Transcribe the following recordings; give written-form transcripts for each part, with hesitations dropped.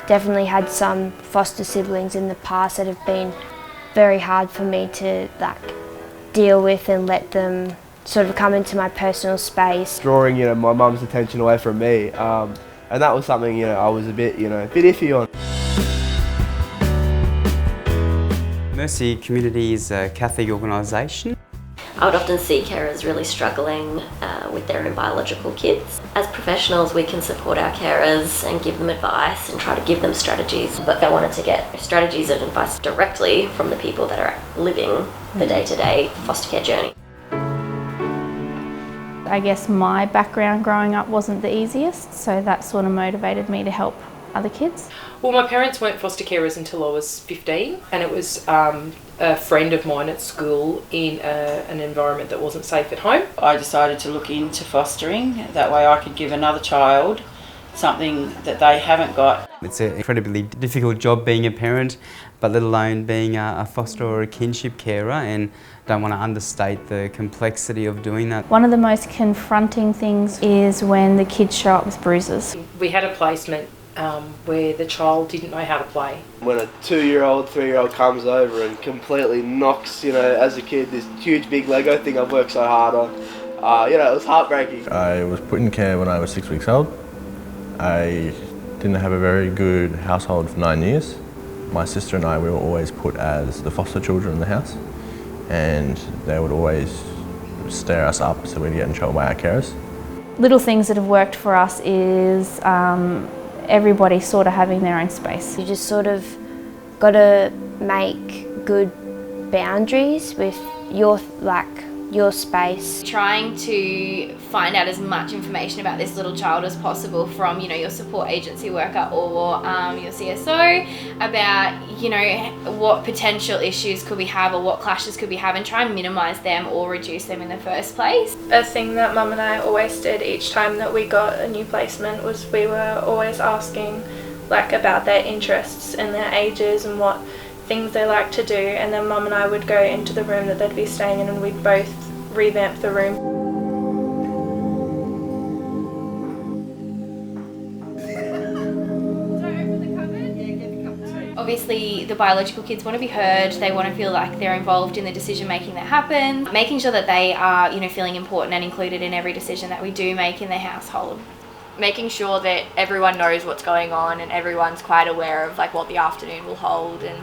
definitely had some foster siblings in the past that have been very hard for me to deal with and let them sort of come into my personal space. Drawing, my mum's attention away from me, and that was something, I was a bit iffy on. Mercy Community is a Catholic organisation. I would often see carers really struggling with their own biological kids. As professionals, we can support our carers and give them advice and try to give them strategies, but I wanted to get strategies and advice directly from the people that are living the day-to-day foster care journey. I guess my background growing up wasn't the easiest, so that sort of motivated me to help other kids. Well, my parents weren't foster carers until I was 15, and it was a friend of mine at school in an environment that wasn't safe at home. I decided to look into fostering, that way I could give another child something that they haven't got. It's an incredibly difficult job being a parent, but let alone being a foster or a kinship carer, and don't want to understate the complexity of doing that. One of the most confronting things is when the kids show up with bruises. We had a placement where the child didn't know how to play. When a 2-year-old, 3-year-old comes over and completely knocks, as a kid, this huge big Lego thing I've worked so hard on, it was heartbreaking. I was put in care when I was 6 weeks old. I didn't have a very good household for 9 years. My sister and I, we were always put as the foster children in the house, and they would always stare us up so we'd get in trouble by our carers. Little things that have worked for us is everybody sort of having their own space. You just sort of got to make good boundaries with your space. Trying to find out as much information about this little child as possible from, your support agency worker or your CSO about, what potential issues could we have or what clashes could we have, and try and minimise them or reduce them in the first place. A thing that Mum and I always did each time that we got a new placement was we were always asking about their interests and their ages and what things they like to do, and then Mum and I would go into the room that they'd be staying in and we'd both revamp the room. Obviously, the biological kids want to be heard, they want to feel like they're involved in the decision making that happens, making sure that they are, feeling important and included in every decision that we do make in their household. Making sure that everyone knows what's going on and everyone's quite aware of what the afternoon will hold, and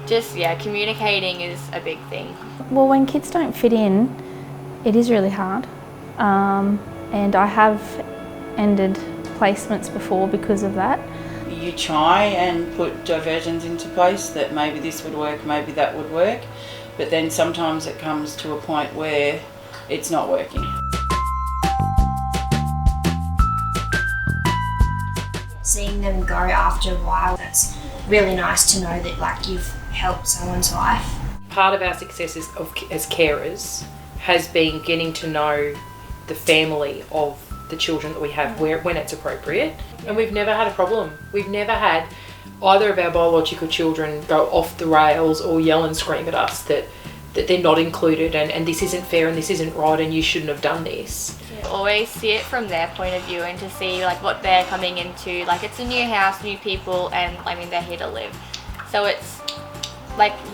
just communicating is a big thing. Well, when kids don't fit in, it is really hard, and I have ended placements before because of that. You try and put diversions into place that maybe this would work, maybe that would work, but then sometimes it comes to a point where it's not working. Seeing them go after a while, that's really nice to know that you've helped someone's life. Part of our success as carers has been getting to know the family of the children that we have when it's appropriate, and we've never had a problem. We've never had either of our biological children go off the rails or yell and scream at us that they're not included and this isn't fair and this isn't right and you shouldn't have done this. Always see it from their point of view and to see what they're coming into. It's a new house, new people, and they're here to live. So it's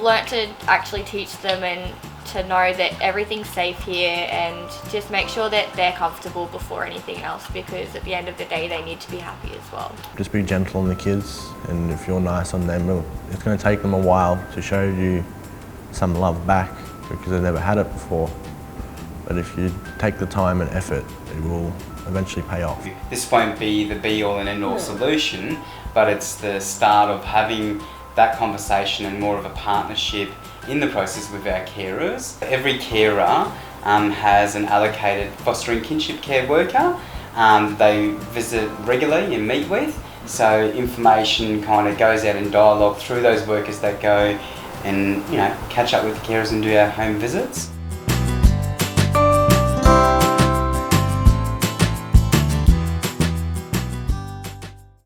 learn to actually teach them and to know that everything's safe here, and just make sure that they're comfortable before anything else, because at the end of the day they need to be happy as well. Just be gentle on the kids, and if you're nice on them, it's going to take them a while to show you some love back because they've never had it before. But if you take the time and effort, it will eventually pay off. This won't be the be-all and end-all solution, but it's the start of having that conversation and more of a partnership in the process with our carers. Every carer has an allocated fostering kinship care worker they visit regularly and meet with, so information kind of goes out in dialogue through those workers that go and catch up with the carers and do our home visits.